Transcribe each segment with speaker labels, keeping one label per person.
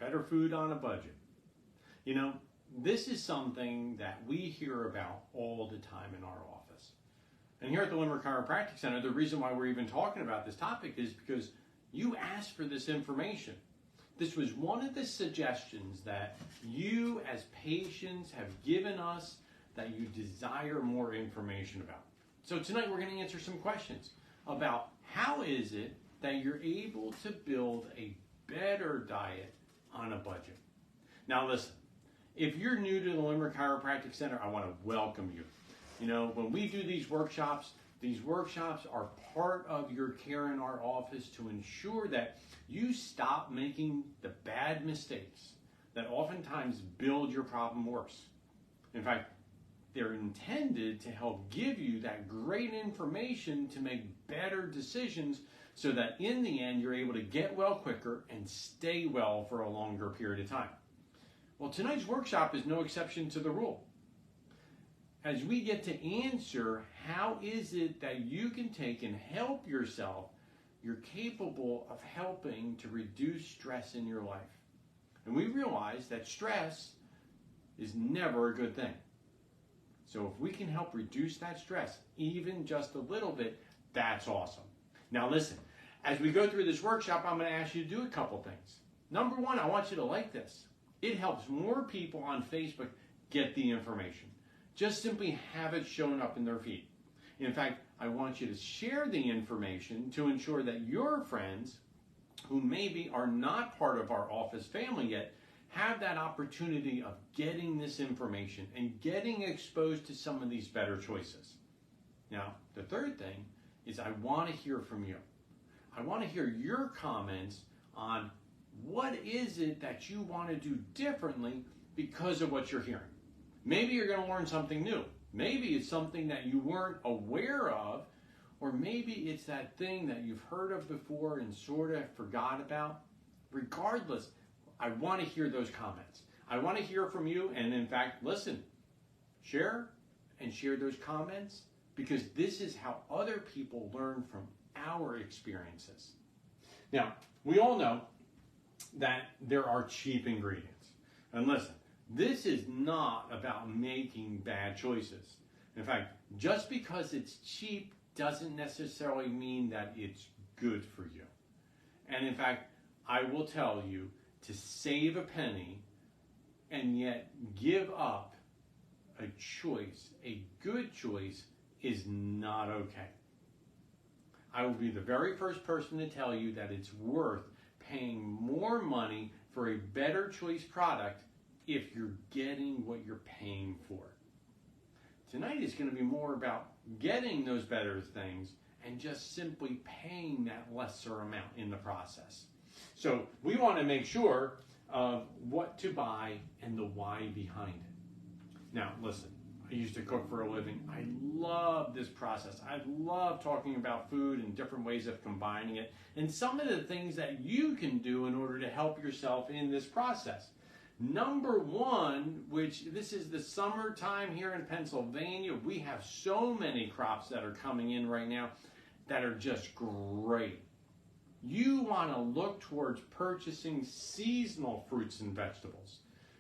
Speaker 1: better food on a budget. You know, this is something that we hear about all the time in our office. And here at the Limerick Chiropractic Center, the reason why we're even talking about this topic is because you asked for this information. This was one of the suggestions that you as patients have given us that you desire more information about. So tonight we're going to answer some questions about how is it that you're able to build a better diet on a budget. Now listen, if you're new to the Limerick Chiropractic Center, I want to welcome you. You know, when we do these workshops are part of your care in our office to ensure that you stop making the bad mistakes that oftentimes build your problem worse. In fact, they're intended to help give you that great information to make better decisions so that in the end you're able to get well quicker and stay well for a longer period of time. Well, tonight's workshop is no exception to the rule. As we get to answer how is it that you can take and help yourself, you're capable of helping to reduce stress in your life. And we realize that stress is never a good thing. So if we can help reduce that stress, even just a little bit, that's awesome. Now listen, as we go through this workshop, I'm going to ask you to do a couple things. Number one, I want you to like this. It helps more people on Facebook get the information. Just simply have it shown up in their feed. In fact, I want you to share the information to ensure that your friends, who maybe are not part of our office family yet, have that opportunity of getting this information and getting exposed to some of these better choices. Now, the third thing is I want to hear from you. I want to hear your comments on what is it that you want to do differently because of what you're hearing. Maybe you're going to learn something new. Maybe it's something that you weren't aware of, or maybe it's that thing that you've heard of before and sort of forgot about. Regardless, I want to hear those comments. I want to hear from you, and in fact, listen, share those comments, because this is how other people learn from our experiences. Now, we all know that there are cheap ingredients. And listen, this is not about making bad choices. In fact, just because it's cheap doesn't necessarily mean that it's good for you. And in fact, I will tell you, to save a penny and yet give up a choice, a good choice, is not okay. I will be the very first person to tell you that it's worth paying more money for a better choice product if you're getting what you're paying for. Tonight is going to be more about getting those better things and just simply paying that lesser amount in the process. So we want to make sure of what to buy and the why behind it. Now listen, I used to cook for a living. I love this process. I love talking about food and different ways of combining it and some of the things that you can do in order to help yourself in this process. Number one, which this is the summertime here in Pennsylvania, we have so many crops that are coming in right now that are just great. You want to look towards purchasing seasonal fruits and vegetables.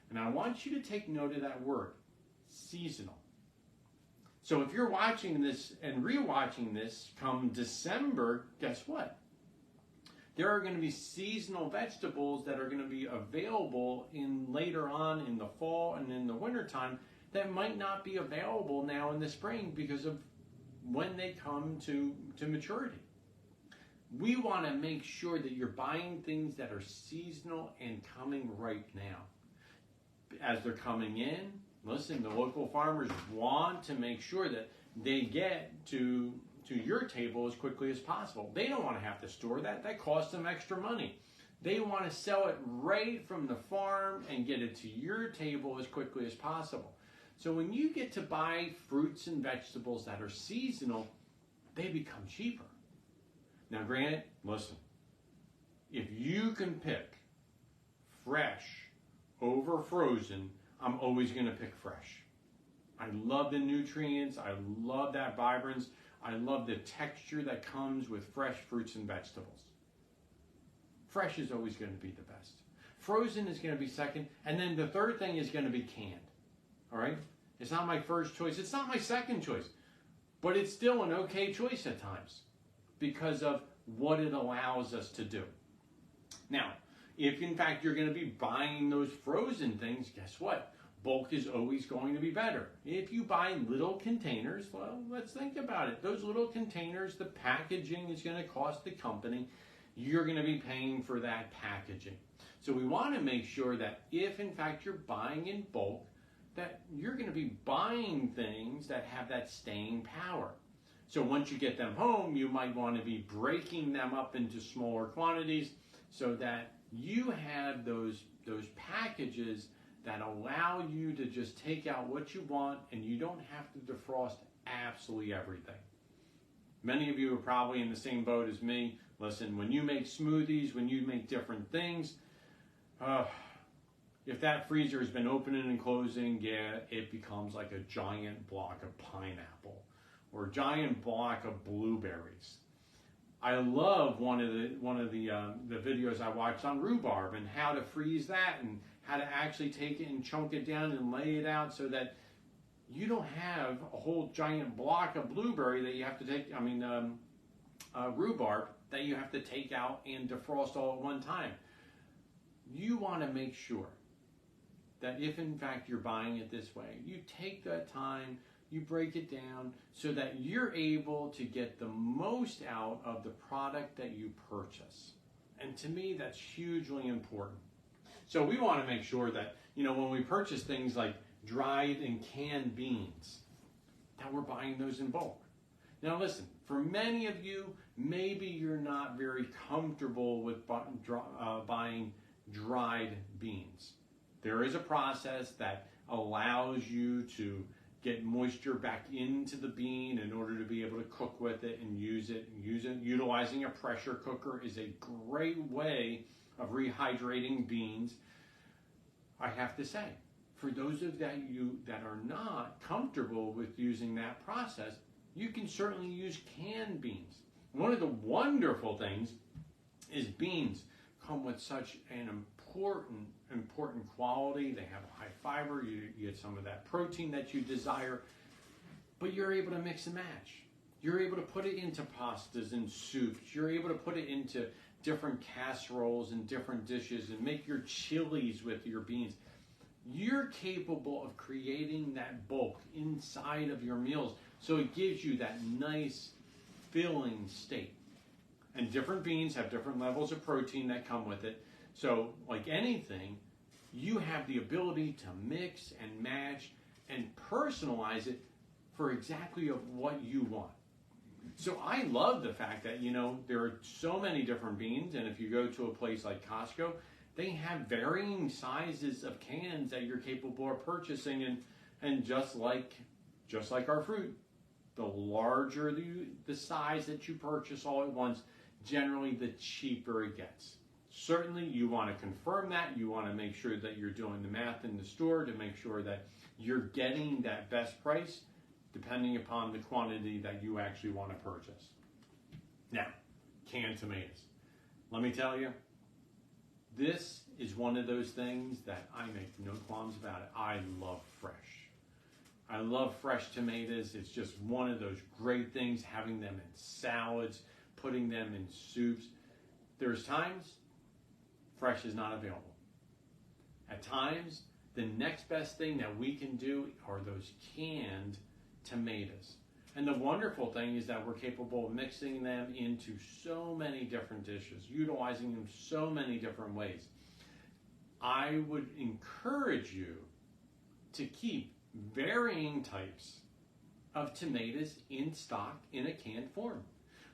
Speaker 1: And I want you to take note of that word, seasonal. So if you're watching this and rewatching this come December, guess what? There are going to be seasonal vegetables that are going to be available later on in the fall and in the wintertime that might not be available now in the spring because of when they come to maturity. We want to make sure that you're buying things that are seasonal and coming right now. As they're coming in, listen, the local farmers want to make sure that they get to your table as quickly as possible. They don't want to have to store that. That costs them extra money. They want to sell it right from the farm and get it to your table as quickly as possible. So when you get to buy fruits and vegetables that are seasonal, they become cheaper. Now granted, listen, if you can pick fresh over frozen, I'm always going to pick fresh. I love the nutrients, I love that vibrance, I love the texture that comes with fresh fruits and vegetables. Fresh is always going to be the best. Frozen is going to be second. And then the third thing is going to be canned. All right? It's not my first choice. It's not my second choice. But it's still an okay choice at times because of what it allows us to do. Now, if in fact you're going to be buying those frozen things, guess what? Bulk is always going to be better. If you buy little containers, well, let's think about it. Those little containers, the packaging is going to cost the company. You're going to be paying for that packaging. So we want to make sure that if in fact you're buying in bulk, that you're going to be buying things that have that staying power. So once you get them home, you might want to be breaking them up into smaller quantities so that you have those packages that allow you to just take out what you want and you don't have to defrost absolutely everything. Many of you are probably in the same boat as me. Listen, when you make smoothies, when you make different things, if that freezer has been opening and closing, yeah, it becomes like a giant block of pineapple or a giant block of blueberries. I love one of the videos I watched on rhubarb and how to freeze that and how to actually take it and chunk it down and lay it out so that you don't have a whole giant block of blueberry that you have to take, rhubarb that you have to take out and defrost all at one time. You want to make sure that if in fact you're buying it this way, you take that time, you break it down so that you're able to get the most out of the product that you purchase. And to me, that's hugely important. So we want to make sure that, when we purchase things like dried and canned beans, that we're buying those in bulk. Now listen, for many of you, maybe you're not very comfortable with buying dried beans. There is a process that allows you to get moisture back into the bean in order to be able to cook with it and use it. Utilizing a pressure cooker is a great way of rehydrating beans. I have to say, for those of you that are not comfortable with using that process, you can certainly use canned beans. One of the wonderful things is beans come with such an important quality. They have a high fiber. You get some of that protein that you desire, but you're able to mix and match. You're able to put it into pastas and soups. You're able to put it into different casseroles and different dishes and make your chilies with your beans. You're capable of creating that bulk inside of your meals, so it gives you that nice filling state. And different beans have different levels of protein that come with it. So like anything, you have the ability to mix and match and personalize it for exactly what you want. So I love the fact that, there are so many different beans, and if you go to a place like Costco, they have varying sizes of cans that you're capable of purchasing, and just like our fruit, the larger the size that you purchase all at once, generally the cheaper it gets. Certainly you want to confirm that. You want to make sure that you're doing the math in the store to make sure that you're getting that best price depending upon the quantity that you actually want to purchase. Now, canned tomatoes. Let me tell you, this is one of those things that I make no qualms about it. I love fresh. I love fresh tomatoes. It's just one of those great things, having them in salads, putting them in soups. There's times fresh is not available. At times, the next best thing that we can do are those canned tomatoes. And the wonderful thing is that we're capable of mixing them into so many different dishes, utilizing them so many different ways. I would encourage you to keep varying types of tomatoes in stock in a canned form.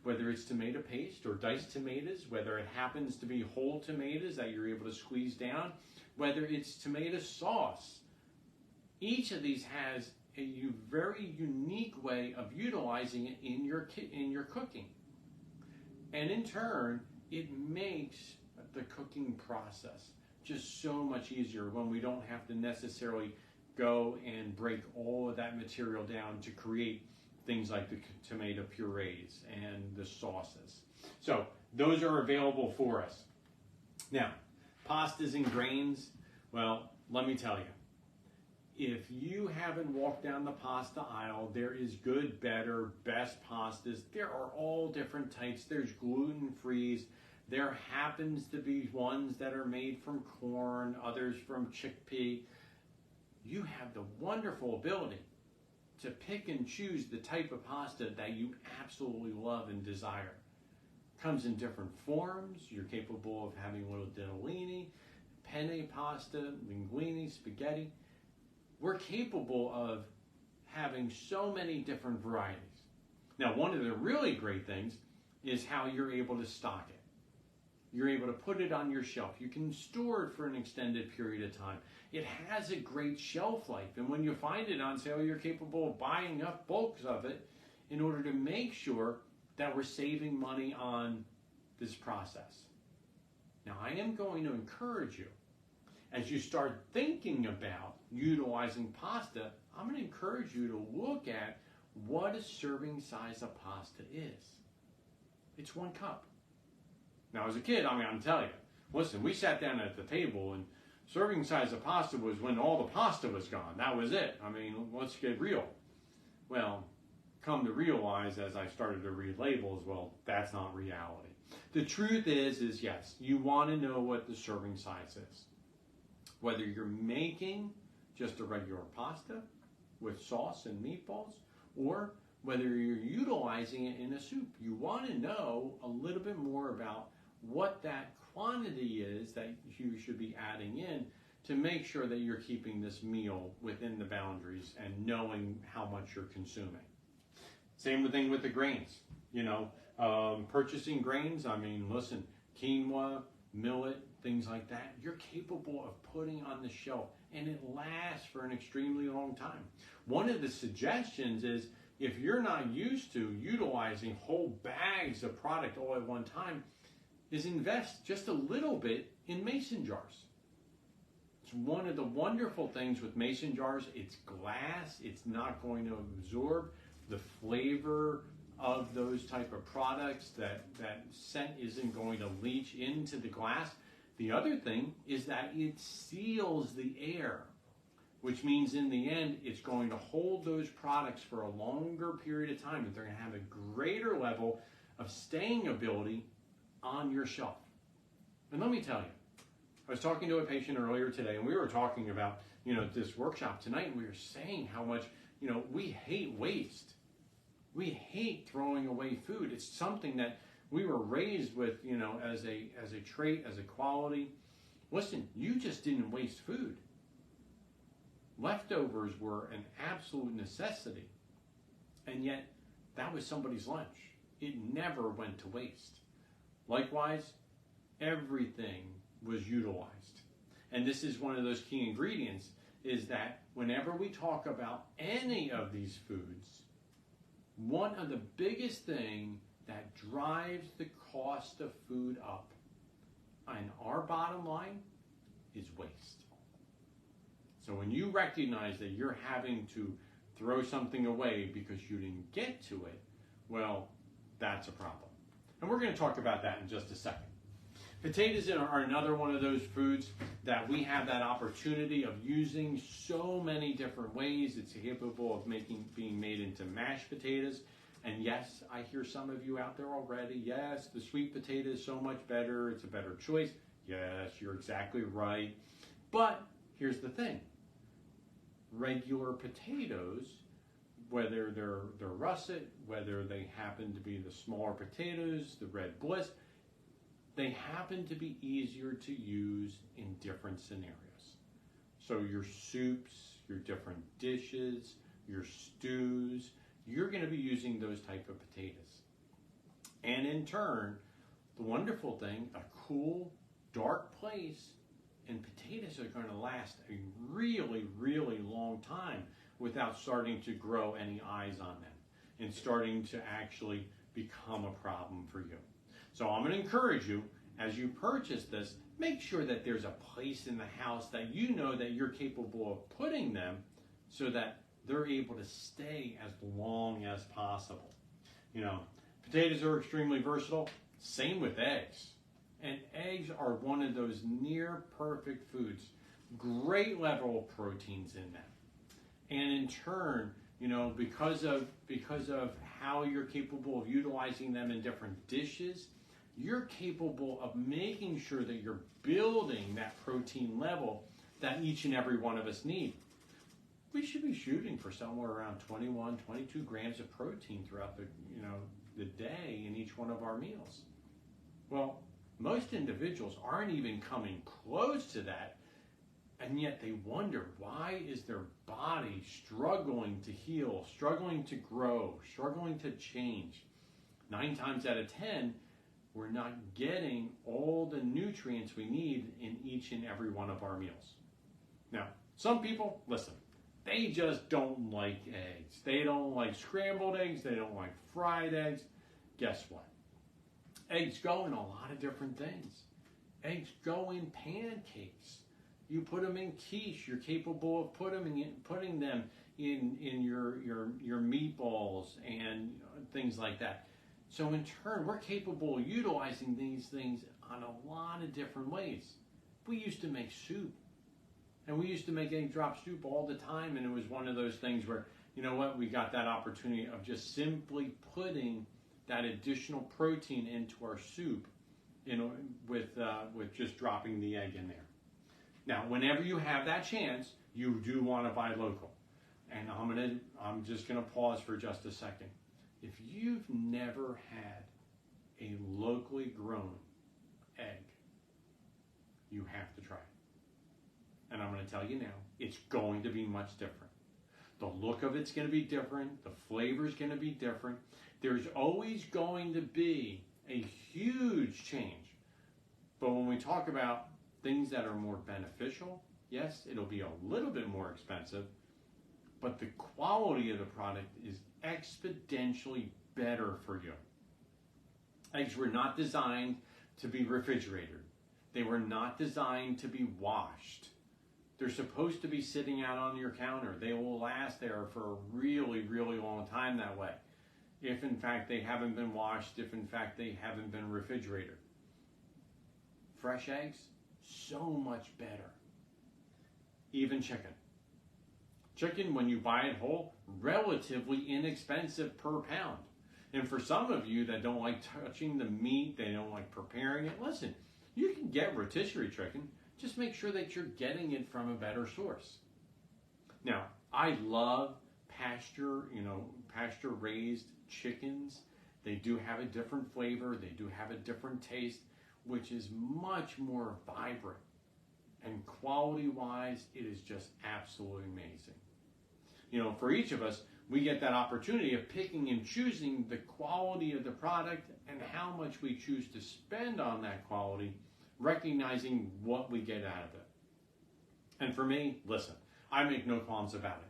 Speaker 1: Whether it's tomato paste or diced tomatoes, whether it happens to be whole tomatoes that you're able to squeeze down, whether it's tomato sauce. Each of these has a very unique way of utilizing it in your cooking. And in turn, it makes the cooking process just so much easier when we don't have to necessarily go and break all of that material down to create things like the tomato purees and the sauces. So those are available for us. Now, pastas and grains, well, let me tell you, if you haven't walked down the pasta aisle, there is good, better, best pastas. There are all different types. There's gluten-free. There happens to be ones that are made from corn, others from chickpea. You have the wonderful ability to pick and choose the type of pasta that you absolutely love and desire. Comes in different forms. You're capable of having a little ditalini, penne pasta, linguine, spaghetti. We're capable of having so many different varieties. Now, one of the really great things is how you're able to stock it. You're able to put it on your shelf. You can store it for an extended period of time. It has a great shelf life. And when you find it on sale, you're capable of buying up bulks of it in order to make sure that we're saving money on this process. Now, I am going to encourage you, as you start thinking about utilizing pasta, I'm going to encourage you to look at what a serving size of pasta is. It's 1 cup. Now, as a kid, I'm telling you, listen, we sat down at the table and serving size of pasta was when all the pasta was gone. That was it. Let's get real. Well, come to realize as I started to read labels, well, that's not reality. The truth is yes, you want to know what the serving size is. Whether you're making just a regular pasta with sauce and meatballs, or whether you're utilizing it in a soup, you want to know a little bit more about what that quantity is that you should be adding in to make sure that you're keeping this meal within the boundaries and knowing how much you're consuming. Same thing with the grains. Purchasing grains, listen, quinoa, millet, things like that, you're capable of putting on the shelf and it lasts for an extremely long time. One of the suggestions is if you're not used to utilizing whole bags of product all at one time, is invest just a little bit in mason jars. It's one of the wonderful things with mason jars. It's glass. It's not going to absorb the flavor of those type of products. That scent isn't going to leach into the glass. The other thing is that it seals the air, which means in the end, it's going to hold those products for a longer period of time, and they're going to have a greater level of staying ability on your shelf. And let me tell you, I was talking to a patient earlier today, and we were talking about, this workshop tonight, and we were saying how much, we hate waste. We hate throwing away food. It's something that we were raised with, as a trait, as a quality. Listen, you just didn't waste food. Leftovers were an absolute necessity. And yet, that was somebody's lunch. It never went to waste. Likewise, everything was utilized. And this is one of those key ingredients, is that whenever we talk about any of these foods, one of the biggest things that drives the cost of food up and our bottom line is waste. So when you recognize that you're having to throw something away because you didn't get to it, well, that's a problem. And we're going to talk about that in just a second. Potatoes are another one of those foods that we have that opportunity of using so many different ways. It's capable of being made into mashed potatoes. And yes, I hear some of you out there already. Yes, the sweet potato is so much better. It's a better choice. Yes, you're exactly right. But here's the thing. Regular potatoes, whether they're russet, whether they happen to be the smaller potatoes, the red bliss, they happen to be easier to use in different scenarios. So your soups, your different dishes, your stews, you're going to be using those type of potatoes. And in turn, the wonderful thing, a cool, dark place, and potatoes are going to last a really, really long time without starting to grow any eyes on them and starting to actually become a problem for you. So I'm going to encourage you, as you purchase this, make sure that there's a place in the house that you know that you're capable of putting them so that they're able to stay as long as possible. Potatoes are extremely versatile. Same with eggs. And eggs are one of those near perfect foods. Great level of proteins in them. And in turn, because of how you're capable of utilizing them in different dishes, you're capable of making sure that you're building that protein level that each and every one of us need. We should be shooting for somewhere around 21, 22 grams of protein throughout the day in each one of our meals. Well, most individuals aren't even coming close to that, and yet they wonder, why is their body struggling to heal, struggling to grow, struggling to change? 9 times out of 10, we're not getting all the nutrients we need in each and every one of our meals. Now, some people, listen, they just don't like eggs. They don't like scrambled eggs. They don't like fried eggs. Guess what? Eggs go in a lot of different things. Eggs go in pancakes. You put them in quiche. You're capable of putting them in your meatballs and things like that. So in turn, we're capable of utilizing these things on a lot of different ways. We used to make soup. And we used to make egg drop soup all the time, and it was one of those things where, we got that opportunity of just simply putting that additional protein into our soup, with just dropping the egg in there. Now, whenever you have that chance, you do want to buy local. And I'm just gonna pause for just a second. If you've never had a locally grown egg, you have to try it. And I'm going to tell you now, it's going to be much different. The look of it's going to be different. The flavor is going to be different. There's always going to be a huge change. But when we talk about things that are more beneficial, yes, it'll be a little bit more expensive, but the quality of the product is exponentially better for you. Eggs were not designed to be refrigerated. They were not designed to be washed. They're supposed to be sitting out on your counter. They will last there for a really, really long time that way. If in fact they haven't been washed, if in fact they haven't been refrigerated. Fresh eggs, so much better. Even chicken. Chicken, when you buy it whole, relatively inexpensive per pound. And for some of you that don't like touching the meat, they don't like preparing it, listen, you can get rotisserie chicken. Just make sure that you're getting it from a better source. Now, I love pasture-raised chickens. They do have a different flavor. They do have a different taste, which is much more vibrant. And quality-wise, it is just absolutely amazing. For each of us, we get that opportunity of picking and choosing the quality of the product and how much we choose to spend on that quality, recognizing what we get out of it. And for me, listen, I make no qualms about it.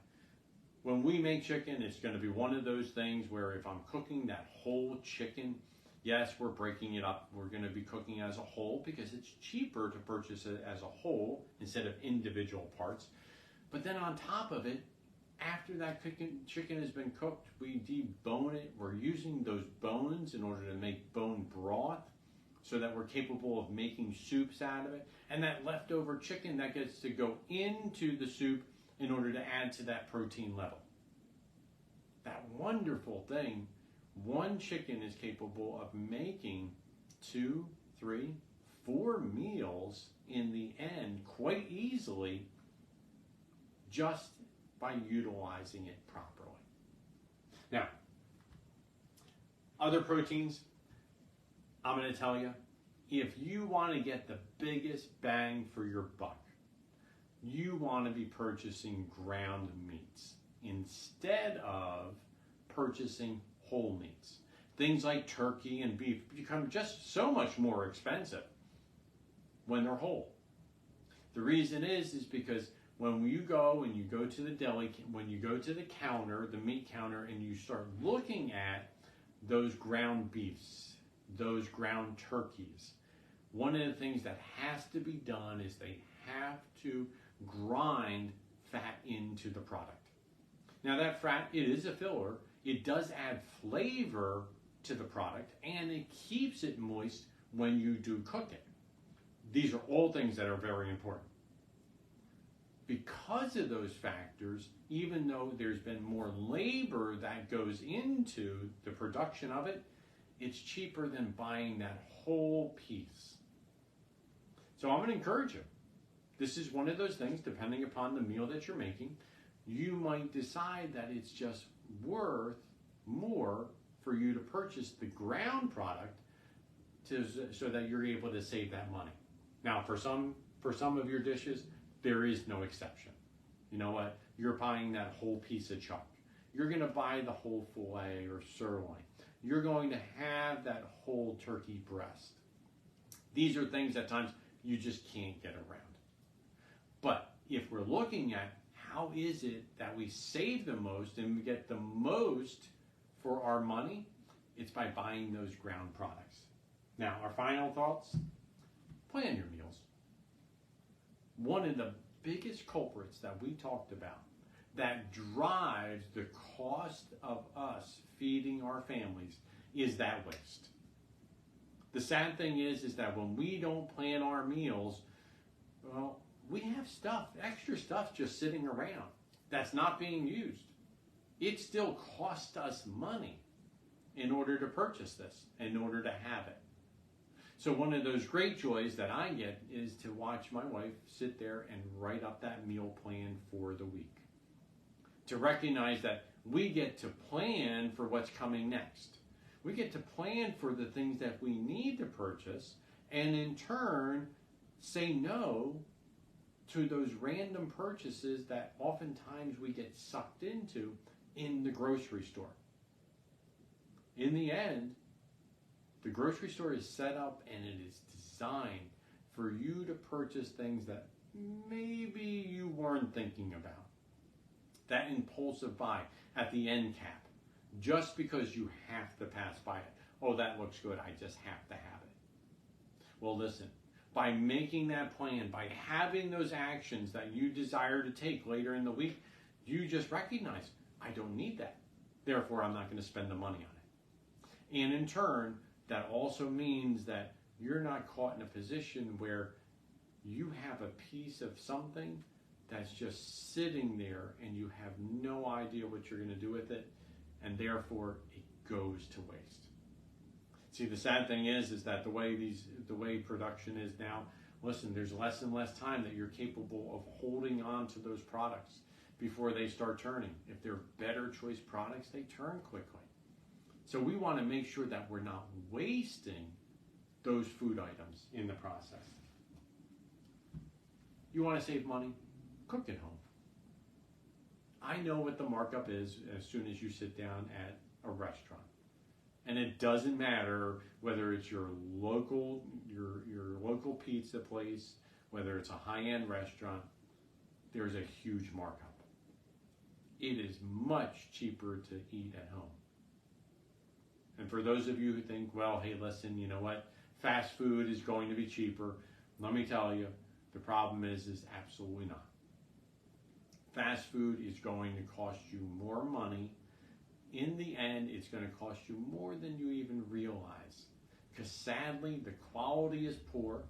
Speaker 1: When we make chicken, it's going to be one of those things where if I'm cooking that whole chicken, yes, we're breaking it up. We're going to be cooking it as a whole because it's cheaper to purchase it as a whole instead of individual parts. But then on top of it, after that chicken has been cooked, we debone it. We're using those bones in order to make bone broth, so that we're capable of making soups out of it. And that leftover chicken, that gets to go into the soup in order to add to that protein level. That wonderful thing, one chicken is capable of making 2, 3, 4 meals in the end quite easily just by utilizing it properly. Now, other proteins, I'm going to tell you, if you want to get the biggest bang for your buck, you want to be purchasing ground meats instead of purchasing whole meats. Things like turkey and beef become just so much more expensive when they're whole. The reason is because when you go to the deli, when you go to the counter, the meat counter, and you start looking at those ground beefs, those ground turkeys, one of the things that has to be done is they have to grind fat into the product. Now that fat, it is a filler. It does add flavor to the product, and it keeps it moist when you do cook it. These are all things that are very important. Because of those factors, even though there's been more labor that goes into the production of it, it's cheaper than buying that whole piece. So I'm going to encourage you. This is one of those things, depending upon the meal that you're making, you might decide that it's just worth more for you to purchase the ground product so that you're able to save that money. Now, for some of your dishes, there is no exception. You know what? You're buying that whole piece of chuck. You're going to buy the whole filet or sirloin. You're going to have that whole turkey breast. These are things at times you just can't get around. But if we're looking at how is it that we save the most and we get the most for our money, it's by buying those ground products. Now, our final thoughts, plan your meals. One of the biggest culprits that we talked about that drives the cost of us feeding our families is that waste. The sad thing is that when we don't plan our meals, well, we have extra stuff just sitting around that's not being used. It still costs us money in order to purchase this, in order to have it. So one of those great joys that I get is to watch my wife sit there and write up that meal plan for the week. To recognize that we get to plan for what's coming next. We get to plan for the things that we need to purchase, and in turn say no to those random purchases that oftentimes we get sucked into in the grocery store. In the end, the grocery store is set up and it is designed for you to purchase things that maybe you weren't thinking about. That impulsive buy at the end cap, just because you have to pass by it. Oh, that looks good, I just have to have it. Well, listen, by making that plan, by having those actions that you desire to take later in the week, you just recognize, I don't need that. Therefore, I'm not going to spend the money on it. And in turn, that also means that you're not caught in a position where you have a piece of something that's just sitting there and you have no idea what you're going to do with it, and therefore it goes to waste. See, the sad thing is that the way production is now, listen, there's less and less time that you're capable of holding on to those products before they start turning. If they're better choice products, they turn quickly. So we want to make sure that we're not wasting those food items in the process. You want to save money? Cook at home. I know what the markup is as soon as you sit down at a restaurant. And it doesn't matter whether it's your local pizza place, whether it's a high-end restaurant, there's a huge markup. It is much cheaper to eat at home. And for those of you who think, well, hey, listen, you know what? Fast food is going to be cheaper. Let me tell you, the problem is absolutely not. Fast food is going to cost you more money. In the end, it's going to cost you more than you even realize. Because sadly, the quality is poor.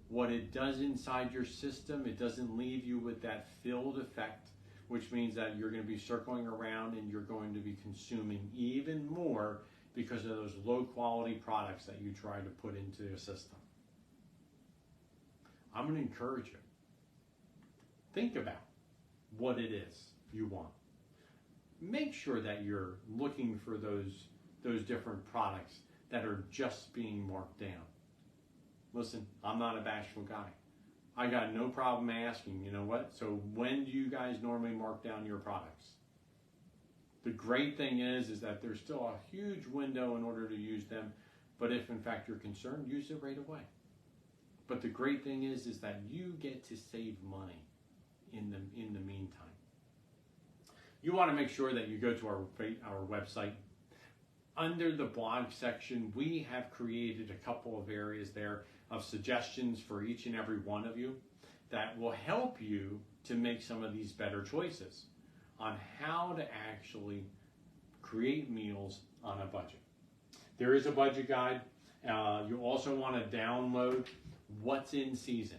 Speaker 1: What it does inside your system, it doesn't leave you with that filled effect, which means that you're going to be circling around and you're going to be consuming even more because of those low quality products that you try to put into your system. I'm going to encourage you. Think about what it is you want. Make sure that you're looking for those different products that are just being marked down. Listen, I'm not a bashful guy. I got no problem asking, you know what? So when do you guys normally mark down your products? The great thing is that there's still a huge window in order to use them, but if in fact you're concerned, use it right away. But the great thing is that you get to save money in the meantime. You want to make sure that you go to our website. Under the blog section, we have created a couple of areas there of suggestions for each and every one of you that will help you to make some of these better choices on how to actually create meals on a budget. There is a budget guide, You also want to download what's in season.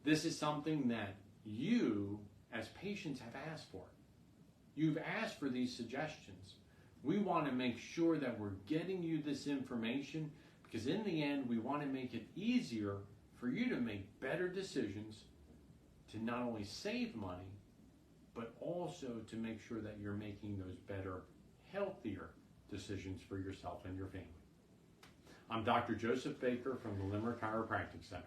Speaker 1: This is something that you, as patients, have asked for. You've asked for these suggestions. We want to make sure that we're getting you this information because in the end, we want to make it easier for you to make better decisions to not only save money, but also to make sure that you're making those better, healthier decisions for yourself and your family. I'm Dr. Joseph Baker from the Limerick Chiropractic Center.